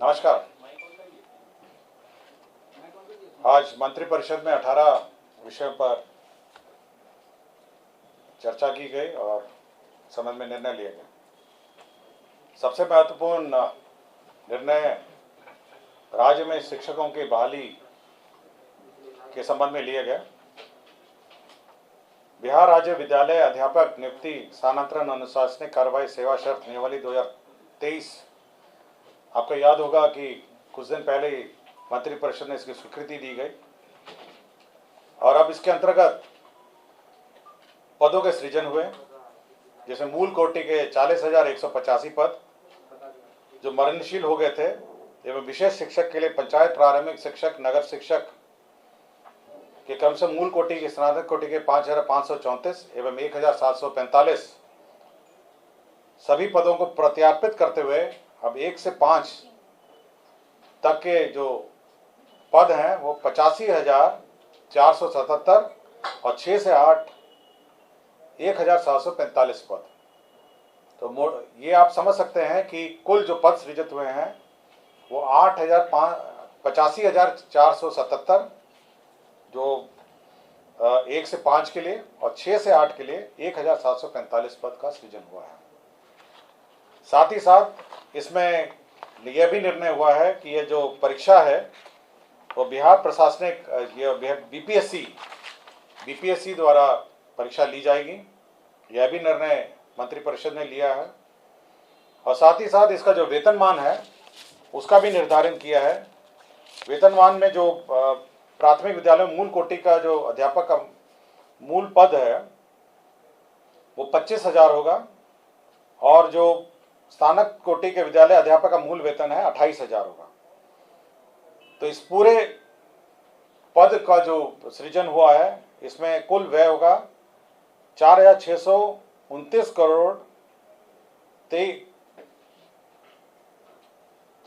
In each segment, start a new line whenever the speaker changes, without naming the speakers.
नमस्कार। आज मंत्रिपरिषद में 18 विषयों पर चर्चा की गई और संबंध में निर्णय लिए गए। सबसे महत्वपूर्ण निर्णय राज्य में शिक्षकों की बहाली के संबंध में लिए गए। बिहार राज्य विद्यालय अध्यापक नियुक्ति स्थानांतरण अनुशासनिक कार्रवाई सेवा शर्त नियमावली 2023, आपको याद होगा कि कुछ दिन पहले ही मंत्रिपरिषद ने इसकी स्वीकृति दी गई और अब इसके अंतर्गत पदों के सृजन हुए, जैसे मूल कोटि के 40,185 पद जो मरणशील हो गए थे एवं विशेष शिक्षक के लिए पंचायत प्रारंभिक शिक्षक, नगर शिक्षक के क्रम से मूल कोटि के स्नातक कोटि के 5,534 एवं 1,745 सभी पदों को प्रत्यार्पित करते हुए अब 1 से 5 तक के जो पद हैं वो 85,477 और 6 से 8 1,745 पद। तो ये आप समझ सकते हैं कि कुल जो पद सृजित हुए हैं वो 85,477 जो 1 से 5 के लिए और 6 से 8 के लिए 1,745 पद का सृजन हुआ है। साथ ही साथ इसमें यह भी निर्णय हुआ है कि ये जो परीक्षा है वो बिहार प्रशासनिक बीपीएससी द्वारा परीक्षा ली जाएगी। यह भी निर्णय मंत्रिपरिषद ने लिया है और साथ ही साथ इसका जो वेतनमान है उसका भी निर्धारण किया है। वेतनमान में जो प्राथमिक विद्यालय में मूल कोटि का जो अध्यापक का मूल पद है वो 25,000 होगा और जो स्नातक कोटि के विद्यालय अध्यापक का मूल वेतन है 28,000 होगा। तो इस पूरे पद का जो सृजन हुआ है इसमें कुल व्यय होगा 4,629 करोड़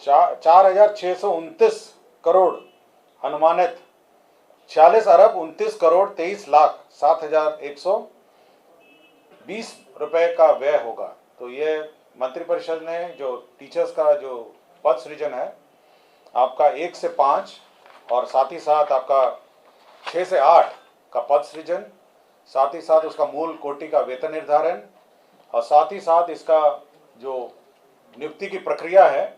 4,629 करोड़ अनुमानित 46 अरब 29 करोड़ 23 लाख 7,120 रुपए का व्यय होगा। तो ये मंत्रिपरिषद ने जो टीचर्स का जो पद सृजन है आपका 1 से 5 और साथ ही साथ आपका 6 से 8 का पद सृजन, साथ ही साथ उसका मूल कोटि का वेतन निर्धारण और साथ ही साथ इसका जो नियुक्ति की प्रक्रिया है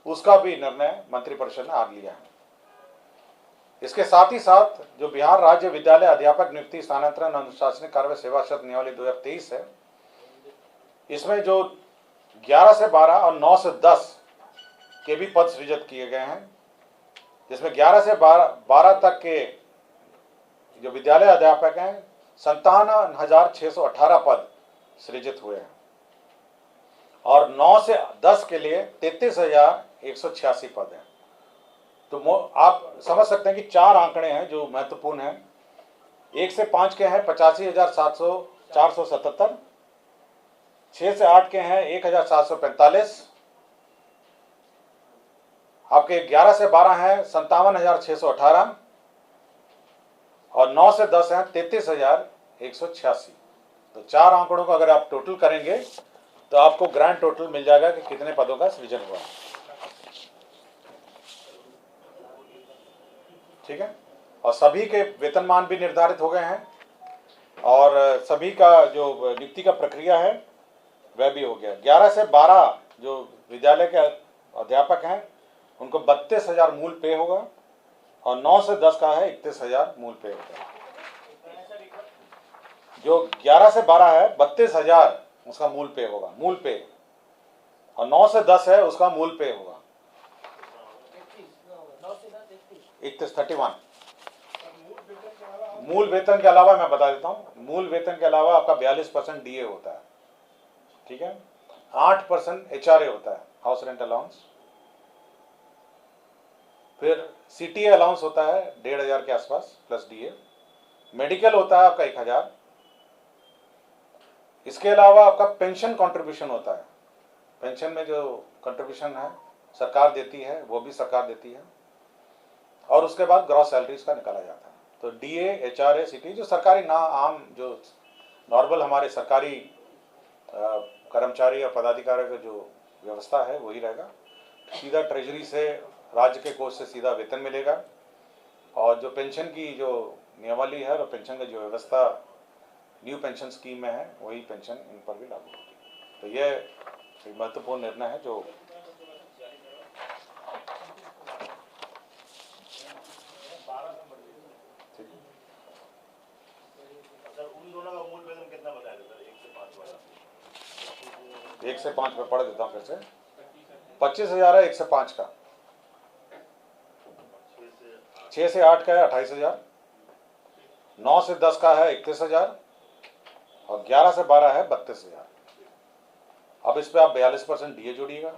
उसका भी निर्णय मंत्रिपरिषद ने आज लिया है। इसके साथ ही साथ जो बिहार राज्य विद्यालय अध्यापक नियुक्ति स्थानांतरण अनुशासनिक कार्रवाई सेवा शर्त नियमावली 2023 है, इसमें जो 11 से 12 और 9 से 10 के भी पद सृजित किए गए हैं, जिसमें 11 से 12 तक के जो विद्यालय अध्यापक हैं 57,618 पद सृजित हुए हैं और 9 से 10 के लिए 33,186 पद हैं। तो आप समझ सकते हैं कि 4 आंकड़े हैं जो महत्वपूर्ण हैं। 1 से 5 के हैं 85,477, 6 से 8 के हैं 1,745, आपके 11 से 12 हैं 57,618 और 9 से 10 हैं 33,186। तो 4 आंकड़ों को अगर आप टोटल करेंगे तो आपको ग्रैंड टोटल मिल जाएगा कि कितने पदों का सृजन हुआ है। ठीक है, और सभी के वेतनमान भी निर्धारित हो गए हैं और सभी का जो नियुक्ति का प्रक्रिया है वह भी हो गया। 11 से 12 जो विद्यालय के अध्यापक हैं उनको 32,000 मूल पे होगा और 9 से 10 का है 31,000 मूल पे होगा। जो 11 से 12 है 32,000 उसका मूल पे होगा, मूल पे, और 9 से 10 है उसका मूल पे होगा 31। मूल वेतन के अलावा मैं बता देता हूँ, मूल वेतन के अलावा आपका 42% डीए होता है। ठीक है, 8% एचआरए होता है, हाउस रेंट अलाउंस, फिर सीटीए अलाउंस होता है 1,500 के आसपास प्लस डीए, मेडिकल होता है आपका 1,000। इसके अलावा आपका पेंशन कंट्रीब्यूशन होता है, पेंशन में जो कंट्रीब्यूशन है सरकार देती है वो भी सरकार देती है और उसके बाद ग्रॉस सैलरीज का निकाला जाता है। तो डीए, एचआरए, सीटी जो सरकारी ना आम जो नॉर्मल हमारे सरकारी कर्मचारी और पदाधिकारी का जो व्यवस्था है वही रहेगा। सीधा ट्रेजरी से, राज्य के कोष से सीधा वेतन मिलेगा। और जो पेंशन की जो नियमावली है और पेंशन की जो व्यवस्था न्यू पेंशन स्कीम में है, वही पेंशन इन पर भी लागू होगी। तो ये एक महत्वपूर्ण निर्णय है जो
उन दोनों का मूल वेतन कितना बताया सर? 1 से 5 वाला
1 से 5 में पढ़ देता हूँ फिर से। 25,000 है 1 से 5 का, 6 से 8 का है 28,000, 9 से 10 का है 31,000 और 11 से 12 है 32,000। अब इस पे आप 42% डीए जोड़िएगा,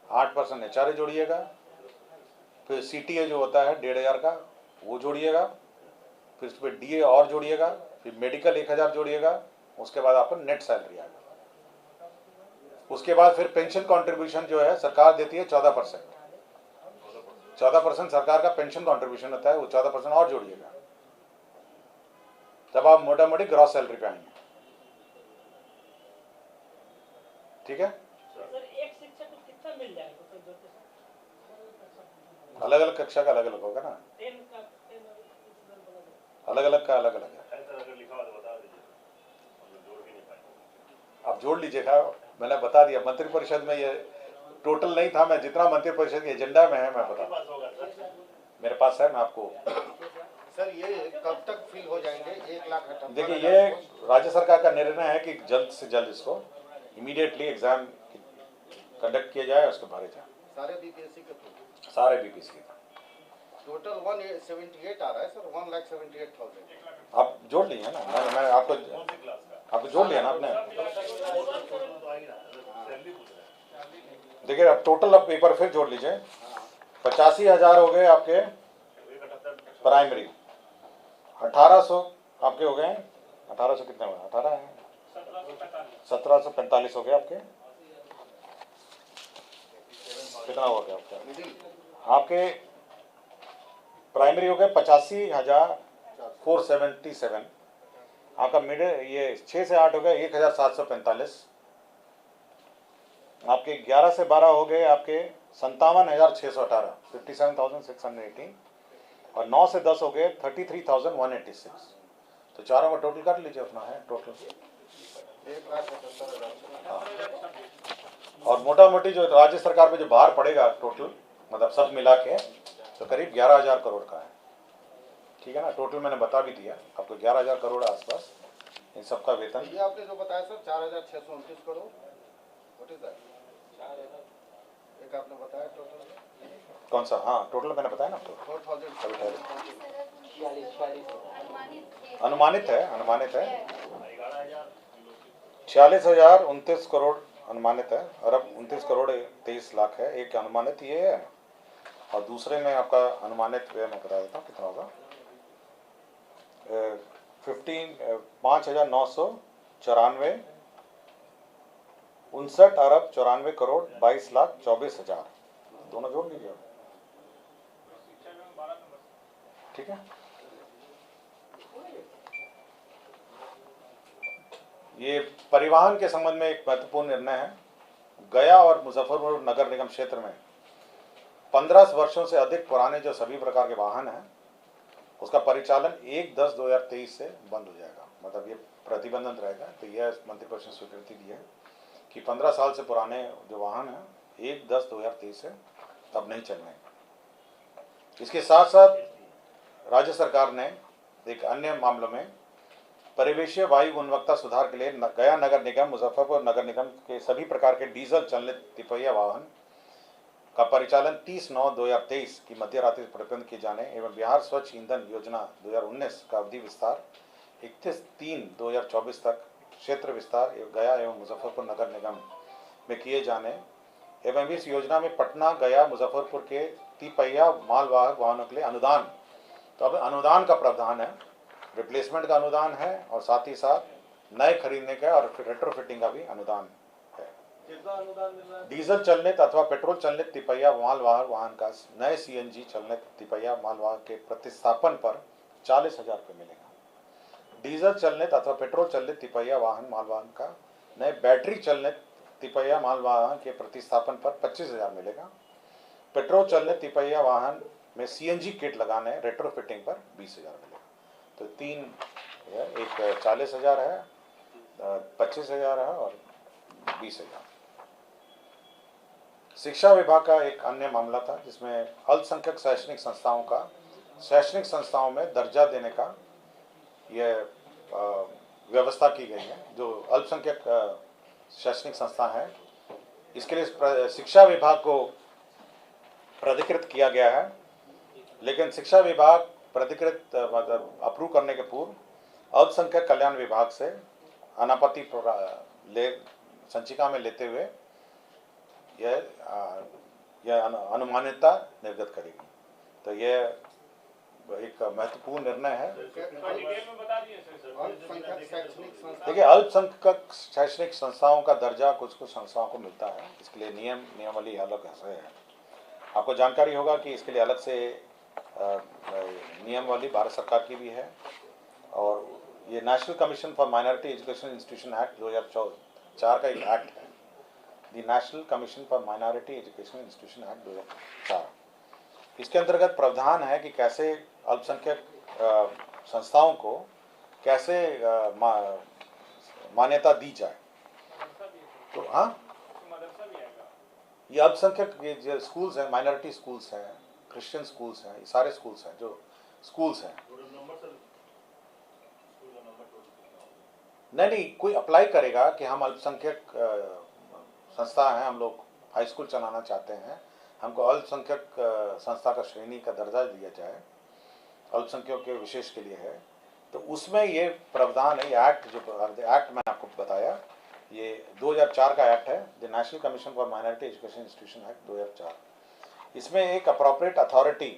8% एचआरए जोड़िएगा, फिर सीटीए जो होता है 1,500 का वो जोड़िएगा, फिर इस पर डीए और जोड़िएगा, फिर मेडिकल 1,000 जोड़िएगा, उसके बाद आपको नेट सैलरी आएगा। उसके बाद फिर पेंशन कंट्रीब्यूशन जो है सरकार देती है 14%। 14% सरकार का पेंशन कंट्रीब्यूशन होता है, वो 14% और जोड़िएगा, तब आप मोटा मोटी ग्रॉस सैलरी पे आएंगे। ठीक है?
सर एक शिक्षक को कितना मिल जाएगा?
अलग अलग कक्षा का अलग अलग होगा ना, अलग अलग का अलग अलग है।
अगर लिखा हुआ तो बता दीजिए, हम लोग जोड़ भी नहीं पाएंगे।
आप जोड़ लीजिएगा, मैंने बता दिया मंत्रिपरिषद में, ये टोटल नहीं था, मैं जितना मंत्रिपरिषद के एजेंडा में है मैं बता, मेरे पास है, मैं आपको।
सर ये कब तक फिल हो जाएंगे 1 लाख?
देखिए ये राज्य सरकार का निर्णय है कि जल्द से जल्द इसको इमीडिएटली एग्जाम कंडक्ट किया जाए, उसको भरे जाए
सारे बीपीएससी के थ्रू।
सारे बीपीएससी का।
टोटल 178 आ रहा है सर, 1,78,000।
आप जोड़ लिए हैं ना, मैं आपको जोड़ लिया ना आपने। देखिए अब टोटल आप एक बार फिर जोड़ लीजिए, 85,000 हो गए आपके प्राइमरी, 1,800 आपके हो गए, 1,800 कितने हुए? 18 है, 1,745 हो गए आपके। कितना हो गया आपके प्राइमरी हो गए 85,477। आपका मिडिल ये 6 से 8 हो गए 1,745। आपके 11 से 12 हो गए आपके 57,618, 57,618। और 9 से 10 हो गए 33,186। तो चारों का टोटल कर लीजिए अपना है टोटल
1,78,000।
और मोटा मोटी जो राज्य सरकार पे जो भार पड़ेगा टोटल, मतलब सब मिला के, तो करीब 11,000 करोड़ का है। ठीक है ना, टोटल मैंने बता भी दिया आपको, 11,000 करोड़ आसपास इन सबका वेतन।
ये आपने जो बताया sir 4,629 crore, what is that? एक आपने बताया टोटल
कौन सा? हाँ टोटल मैंने बताया ना आपको,
4,000।
अनुमानित है 46,029 करोड़ अनुमानित है, अरब 29 करोड़ 23 लाख है। एक अनुमानित ये है, और दूसरे में आपका अनुमानित व्यय मैं बता देता हूँ कितना होगा। 5,994, 59 अरब 94 करोड़ 22 लाख 24,000, दोनों जोड़ लीजिए। ठीक है, ये परिवहन के संबंध में एक महत्वपूर्ण निर्णय है। गया और मुजफ्फरपुर नगर निगम क्षेत्र में 15 वर्षों से अधिक पुराने जो सभी प्रकार के वाहन हैं, उसका परिचालन 1/10/2023 से बंद हो जाएगा, मतलब ये प्रतिबंधित रहेगा। तो यह मंत्रिपरिषद ने स्वीकृति दी है कि 15 साल से पुराने जो वाहन हैं 1/10/2023 से अब नहीं चलने। इसके साथ साथ राज्य सरकार ने एक अन्य मामलों में परिवेशीय वायु गुणवत्ता सुधार के लिए गया नगर निगम, मुजफ्फरपुर नगर निगम के सभी प्रकार के डीजल चालित तिपहिया वाहन का परिचालन 30/9/2023 की मध्य रात्रि प्रतिबंध किए जाने एवं बिहार स्वच्छ ईंधन योजना 2019 का अवधि विस्तार 31/3/2024 तक क्षेत्र विस्तार गया एवं मुजफ्फरपुर नगर निगम में किए जाने एवं इस योजना में पटना, गया, मुजफ्फरपुर के तिपहिया मालवाहक वाहनों के लिए अनुदान, तो अब अनुदान का प्रावधान है, रिप्लेसमेंट का अनुदान है और साथ ही साथ नए खरीदने का और रेट्रोफिटिंग का भी अनुदान है।
कितना अनुदान मिल रहा है?
डीजल चलनित अथवा पेट्रोल चलनित तिपहिया मालवाहक वाहन का नए सीएनजी चलनित तिपहिया मालवाहक के प्रतिस्थापन पर 40,000 रुपये मिलेगा। डीजल चलनित अथवा पेट्रोल चलनित तिपहिया वाहन मालवाहन का नए बैटरी चलनित तिपहिया मालवाहन के प्रतिस्थापन पर 25,000 मिलेगा। पेट्रोल चलने तिपहिया वाहन में सीएनजी किट लगाने रेट्रोफिटिंग पर 20,000 मिलेगा। तो 3 है, एक 40,000 है, 25,000 है और 20,000। शिक्षा विभाग का एक अन्य मामला था जिसमें अल्पसंख्यक शैक्षणिक संस्थाओं का शैक्षणिक संस्थाओं में दर्जा देने का यह व्यवस्था की गई है। जो अल्पसंख्यक शैक्षणिक संस्था है इसके लिए शिक्षा विभाग को प्राधिकृत किया गया है, लेकिन शिक्षा विभाग प्राधिकृत मतलब अप्रूव करने के पूर्व अल्पसंख्यक कल्याण विभाग से अनापत्ति संचिका में लेते हुए यह अनुमान्यता निर्गत करेगी। तो यह एक महत्वपूर्ण निर्णय है। देखिए, अल्पसंख्यक शैक्षणिक संस्थाओं का दर्जा कुछ संस्थाओं को मिलता है, इसके लिए नियमावली अलग है। आपको जानकारी होगा कि इसके लिए अलग से नियमावली भारत सरकार की भी है, और ये national commission for minority education institution act 2004 का एक एक्ट है, the national commission for minority education institution act 2004। इसके अंतर्गत प्रावधान है कि कैसे अल्पसंख्यक संस्थाओं को कैसे मान्यता दी जाए। तो हाँ, ये अल्पसंख्यक ये जो स्कूल्स हैं, माइनॉरिटी स्कूल्स हैं, क्रिश्चियन स्कूल्स हैं, ये सारे स्कूल्स हैं जो स्कूल्स हैं। नहीं, कोई अप्लाई करेगा कि हम अल्पसंख्यक संस्था हैं, हम लोग हाई स्कूल चलाना चाहते हैं, हमको अल्पसंख्यक संस्था का श्रेणी का दर्जा दिया जाए, अल्पसंख्यकों के विशेष के लिए है, तो उसमें ये प्रावधान है। ये एक्ट जो एक्ट मैंने आपको बताया, ये 2004 का एक्ट है, the national commission for minority education institution act 2004। इसमें एक अप्रोप्रिएट अथॉरिटी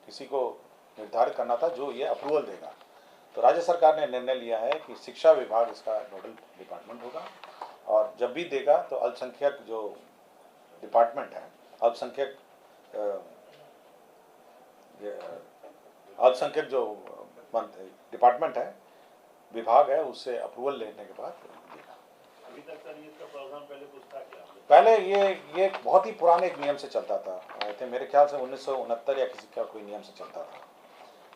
किसी को निर्धारित करना था जो ये अप्रूवल देगा। तो राज्य सरकार ने निर्णय लिया है कि शिक्षा विभाग इसका नोडल डिपार्टमेंट होगा, और जब भी देगा तो अल्पसंख्यक जो डिपार्टमेंट है, अल्पसंख्यक जो डिपार्टमेंट है, विभाग है, उससे अप्रूवल लेने के बाद देगा।
अभी तक सर इसका प्रावधान पहले कुछ था क्या?
पहले ये बहुत ही पुराने एक नियम से चलता था, मेरे ख्याल से 1969 या किसी का कोई नियम से चलता था।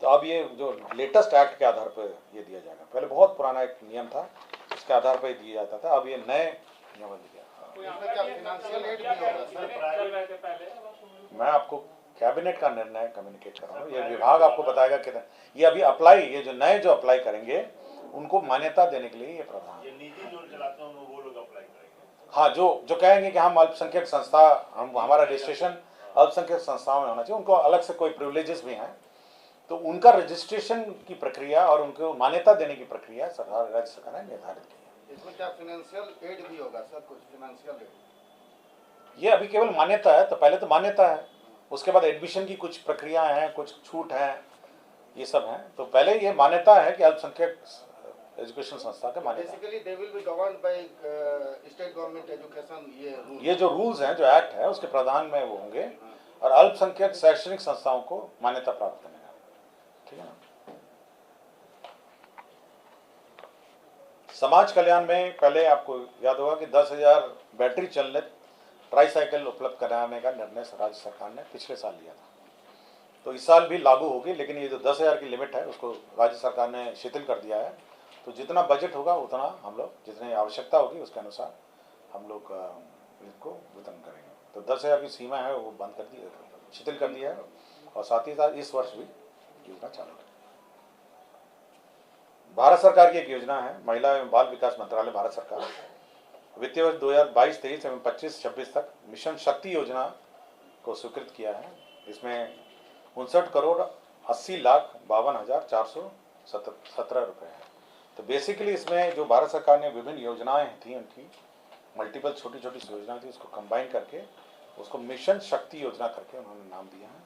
तो अब ये जो लेटेस्ट एक्ट के आधार पर ये दिया जाएगा। पहले बहुत पुराना एक नियम था, इसके आधार पर दिया जाता था, अब ये नए नियम दिया। मैं आपको कैबिनेट का निर्णय कम्युनिकेट कर रहा हूँ, ये विभाग आपको बताएगा कि ये अभी अप्लाई, ये जो नए जो अप्लाई करेंगे उनको मान्यता देने के लिए ये प्रावधान।
ये निजी जो चलाते हैं वो लोग अप्लाई करेंगे।
हाँ, जो कहेंगे कि हम अल्पसंख्यक संस्था, हमारा रजिस्ट्रेशन अल्पसंख्यक संस्थाओं में होना चाहिए, उनको अलग से कोई प्रिविलेजेस भी हैं, तो उनका रजिस्ट्रेशन की प्रक्रिया और उनको मान्यता देने की प्रक्रिया सरकार, राज्य सरकार ने निर्धारित की है।
इसमें क्या फाइनेंशियल एड भी होगा सर? कुछ फाइनेंशियल एड?
ये अभी केवल मान्यता है, तो पहले तो मान्यता है, उसके बाद एडमिशन की कुछ प्रक्रियाएं हैं, कुछ छूट है, ये सब हैं। तो पहले ये मान्यता है कि अल्पसंख्यक एजुकेशन संस्था का मान्यता।
Basically they will be governed by state government education.
ये जो रूल्स हैं, जो एक्ट है, उसके प्रावधान में वो होंगे, और अल्पसंख्यक शैक्षणिक संस्थाओं को मान्यता प्राप्त करने का, ठीक है ना। समाज कल्याण में पहले आपको याद होगा कि 10,000 बैटरी चालित ट्राईसाइकिल उपलब्ध कराने का निर्णय राज्य सरकार ने पिछले साल लिया था। तो इस साल भी लागू होगी, लेकिन ये जो 10,000 की लिमिट है उसको राज्य सरकार ने शिथिल कर दिया है। तो जितना बजट होगा उतना हम लोग, जितनी आवश्यकता होगी उसके अनुसार हम लोग इनको वितरण करेंगे। तो 10,000 की सीमा है वो बंद कर दी, शिथिल कर दिया है, और साथ ही साथ इस वर्ष भी योजना चालू है। भारत सरकार की एक योजना है, महिला एवं बाल विकास मंत्रालय भारत सरकार, वित्तीय वर्ष 2022-23 एवं 25-26 तक मिशन शक्ति योजना को स्वीकृत किया है। इसमें 59,80,52,417 रुपये है। तो बेसिकली इसमें जो भारत सरकार ने विभिन्न योजनाएं थी, उनकी मल्टीपल छोटी छोटी योजनाएं थी, उसको कंबाइन करके उसको मिशन शक्ति योजना करके उन्होंने नाम दिया है,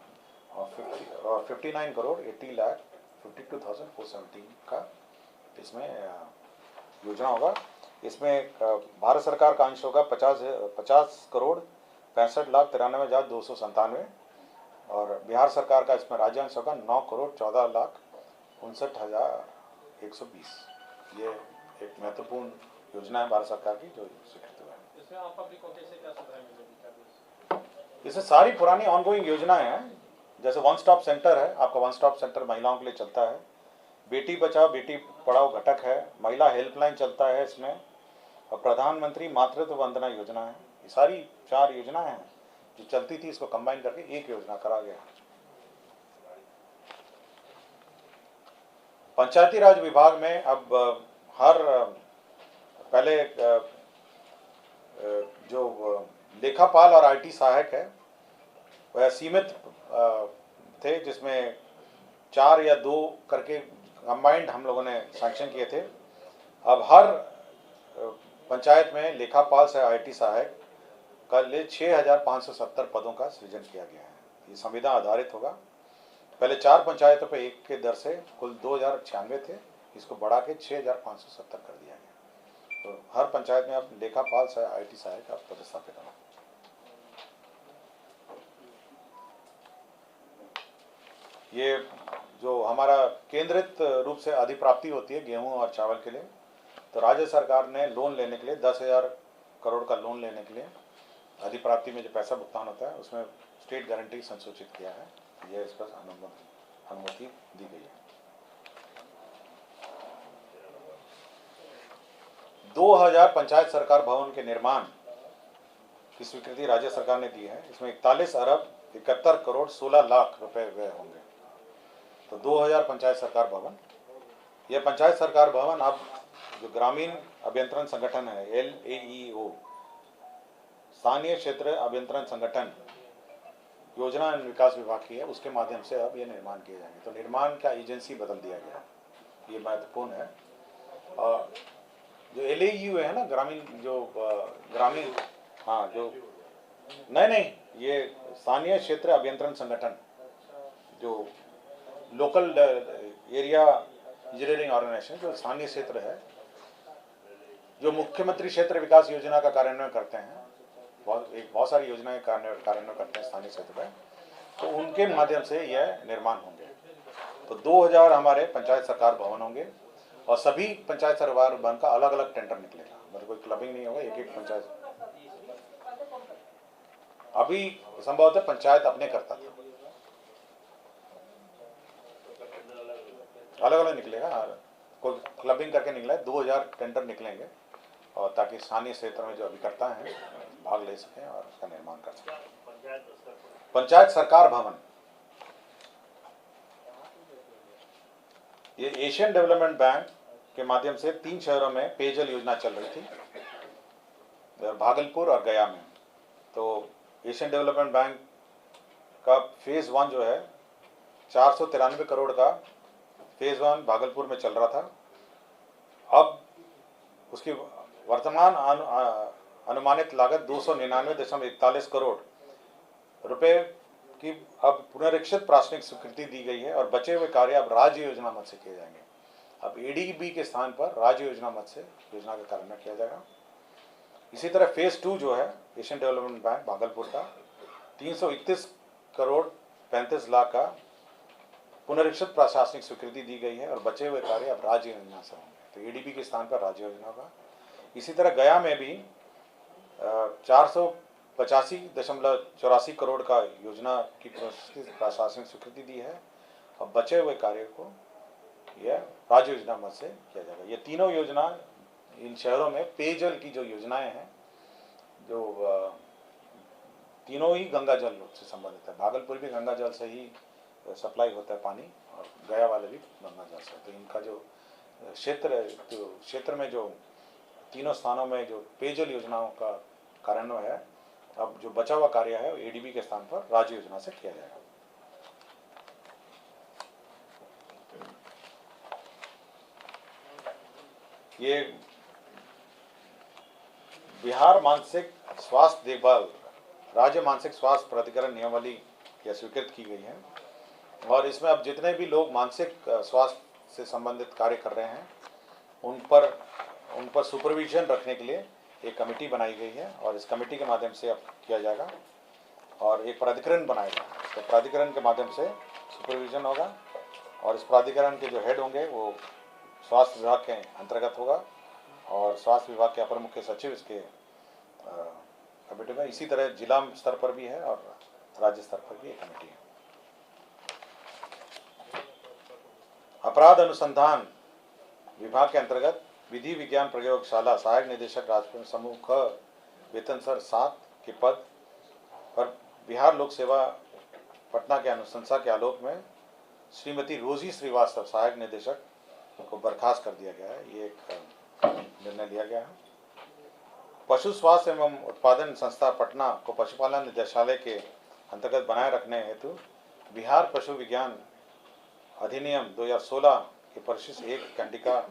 और 59,80,52,417 का इसमें योजना होगा। इसमें भारत सरकार का अंश होगा 50,65,63,93,297, और बिहार सरकार का इसमें राज्य अंश होगा 9,14,59,120। ये एक महत्वपूर्ण योजना है भारत सरकार की जो स्वीकृत हुआ है।
इसमें आप पब्लिक को कैसे क्या सुविधा मिलेगी?
इससे सारी पुरानी ऑनगोइंग योजनाएं हैं, जैसे वन स्टॉप सेंटर है, आपका वन स्टॉप सेंटर महिलाओं के लिए चलता है, बेटी बचाओ बेटी पढ़ाओ घटक है, महिला हेल्पलाइन चलता है इसमें, और प्रधानमंत्री मातृत्व वंदना योजना है। ये सारी 4 योजनाएं हैं जो चलती थी, इसको कंबाइन करके एक योजना करा गया। पंचायती राज विभाग में अब हर पहले जो लेखापाल और आईटी सहायक है वह सीमित थे, जिसमें 4 या 2 करके कंबाइंड हम लोगों ने सैंक्शन किए थे। अब हर पंचायत में लेखापाल से आईटी सहायक का लिए 6570 पदों का सृजन किया गया है। ये संविदा आधारित होगा। पहले 4 पंचायतों पे 1 के दर से कुल 2096 थे, इसको बढ़ा के 6570 कर दिया गया। तो हर पंचायत में अब लेखापाल से आईटी सहायक आप पदस्थापित होगा। ये जो हमारा केंद्रित रूप से अधिप्राप्ति होती है गेहूं और चावल के लिए, तो राज्य सरकार ने लोन लेने के लिए 10,000 करोड़ का लोन लेने के लिए अधिप्राप्ति में जो पैसा भुगतान होता है उसमें स्टेट गारंटी संसूचित किया है। यह इस पर अनुमति दी गई है। 2000 पंचायत सरकार भवन के निर्माण की स्वीकृति राज्य सरकार ने दी है। इसमें 41 अरब 71 करोड़ 16 लाख रुपए व्यय होंगे। तो 2000 पंचायत सरकार भवन, यह पंचायत सरकार भवन अब जो ग्रामीण अभियंत्रण संगठन है LAEO, स्थानीय क्षेत्र अभियंत्रण संगठन योजना एवं विकास विभाग की है, उसके माध्यम से अब ये निर्माण किए जाएंगे। तो निर्माण का एजेंसी बदल दिया गया, ये महत्वपूर्ण है। और जो LAEO है ना, ग्रामीण हाँ जो नहीं ये स्थानीय क्षेत्र अभियंत्रण संगठन, जो लोकल एरिया इंजीनियरिंग ऑर्गेनाइजेशन, जो स्थानीय क्षेत्र है, जो मुख्यमंत्री क्षेत्र विकास योजना का कार्यान्वयन करते हैं, बहुत सारी योजनाएं कार्यान्वयन करते हैं स्थानीय क्षेत्र में, तो उनके माध्यम से यह निर्माण होंगे। तो 2000 हमारे पंचायत सरकार भवन होंगे और सभी पंचायत सरकार भवन का अलग अलग टेंडर निकलेगा, मतलब कोई क्लबिंग नहीं होगा। एक पंचायत अभी संभवतः पंचायत अपने करता था, अलग अलग निकलेगा, कोई क्लबिंग करके निकला है। 2000 टेंडर निकलेंगे और ताकि स्थानीय क्षेत्र में जो अभिकर्ता हैं भाग ले सकें और उसका निर्माण कर सकें। पंचायत सरकार भवन, ये एशियन डेवलपमेंट बैंक के माध्यम से 3 शहरों में पेयजल योजना चल रही थी, भागलपुर और गया में। तो एशियन डेवलपमेंट बैंक का फेज 1 जो है 493 करोड़ का फेज 1 भागलपुर में चल रहा था। अब उसकी वर्तमान अनुमानित लागत 299.41 करोड़ रुपए की अब पुनरीक्षित प्राथमिक स्वीकृति दी गई है और बचे हुए कार्य अब राज्य योजना मद से किए जाएंगे। अब ADB के स्थान पर राज्य योजना मद से योजना का कार्यान्वयन किया जाएगा। इसी तरह फेज 2 जो है एशियन डेवलपमेंट बैंक भागलपुर का 331 करोड़ 35 लाख का पुनरीक्षित प्रशासनिक स्वीकृति दी गई है और बचे हुए कार्य अब राज्य योजना से होंगे। तो ADB के स्थान पर राज्य योजना होगा। इसी तरह गया में भी 485.84 करोड़ का योजना की प्रशासनिक स्वीकृति दी है और बचे हुए कार्य को यह राज्य योजना मद से किया जाएगा। ये तीनों योजना इन शहरों में पेयजल की जो योजनाएं हैं, जो तीनों ही गंगा जल से संबंधित है। भागलपुर भी गंगा जल से ही सप्लाई होता है पानी और गया वाले भी गंगा जल से। तो इनका जो क्षेत्र में जो तीनों स्थानों में जो पेयजल योजनाओं का कार्यान्वयन है, अब जो बचा हुआ कार्य है ADB के स्थान पर राज्य योजना से किया जाएगा। ये बिहार मानसिक स्वास्थ्य देखभाल राज्य मानसिक स्वास्थ्य प्राधिकरण नियमावली यह स्वीकृत की गई है और इसमें अब जितने भी लोग मानसिक स्वास्थ्य से संबंधित कार्य कर रहे हैं उन पर सुपरविजन रखने के लिए एक कमेटी बनाई गई है और इस कमेटी के माध्यम से अब किया जाएगा और एक प्राधिकरण बनाया जाएगा। तो प्राधिकरण के माध्यम से सुपरविजन होगा और इस प्राधिकरण के जो हेड होंगे वो स्वास्थ्य विभाग के अंतर्गत होगा और स्वास्थ्य विभाग के अपर मुख्य सचिव इसके कमेटी में। इसी तरह जिला स्तर पर भी है और राज्य स्तर पर भी एक कमेटी है। अपराध अनुसंधान विभाग के अंतर्गत विधि विज्ञान प्रयोगशाला सहायक निदेशक राजपुर समूह ख वेतन स्तर 7 के पद पर बिहार लोक सेवा पटना के अनुशंसा के आलोक में श्रीमती रोजी श्रीवास्तव सहायक निदेशक को बर्खास्त कर दिया गया है। ये एक निर्णय लिया गया है। पशु स्वास्थ्य एवं उत्पादन संस्था पटना को पशुपालन निदेशालय के अंतर्गत बनाए रखने हेतु बिहार पशु विज्ञान अधिनियम 2016 के परिशिष्ट 1 कंडिका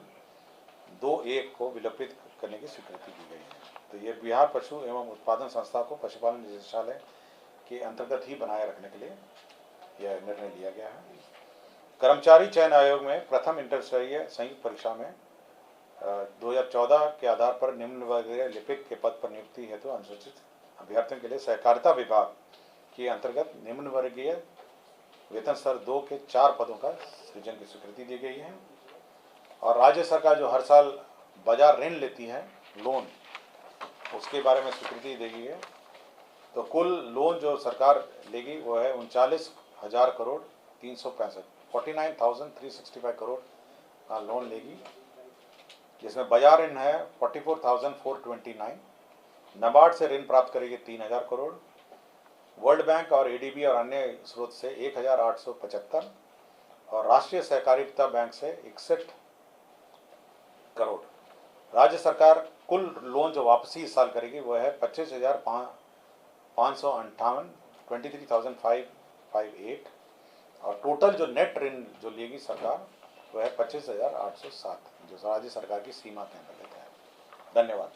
2(1) को विलोपित करने की स्वीकृति दी गई है। तो ये बिहार पशु एवं उत्पादन संस्था को पशुपालन निदेशालय के अंतर्गत ही बनाए रखने के लिए यह निर्णय लिया गया है। कर्मचारी चयन आयोग में प्रथम इंटरस्तरीय संयुक्त परीक्षा में 2014 के आधार पर निम्न वर्गीय लिपिक के पद पर नियुक्ति हेतु अनुसूचित अभ्यर्थियों के लिए सहकारिता विभाग के अंतर्गत निम्न वर्गीय वेतन स्तर 2 के 4 पदों का सृजन की स्वीकृति दी गई है। और राज्य सरकार जो हर साल बाजार ऋण लेती है लोन, उसके बारे में स्वीकृति दी गई है। तो कुल लोन जो सरकार लेगी वो है 39,000 करोड़ 49,365 करोड़ का लोन लेगी, जिसमें बाजार ऋण है 44,429, नाबार्ड से ऋण प्राप्त करेगी 3,000 करोड़, वर्ल्ड बैंक और एडीबी और अन्य स्रोत से 1,875 और राष्ट्रीय सहकारिता बैंक से 61 करोड़। राज्य सरकार कुल लोन जो वापसी इस साल करेगी वो है 25,558 23,558 और टोटल जो नेट ऋण जो लेगी सरकार वो है 25,807 जो राज्य सरकार की सीमा के अंतर्गत है। धन्यवाद।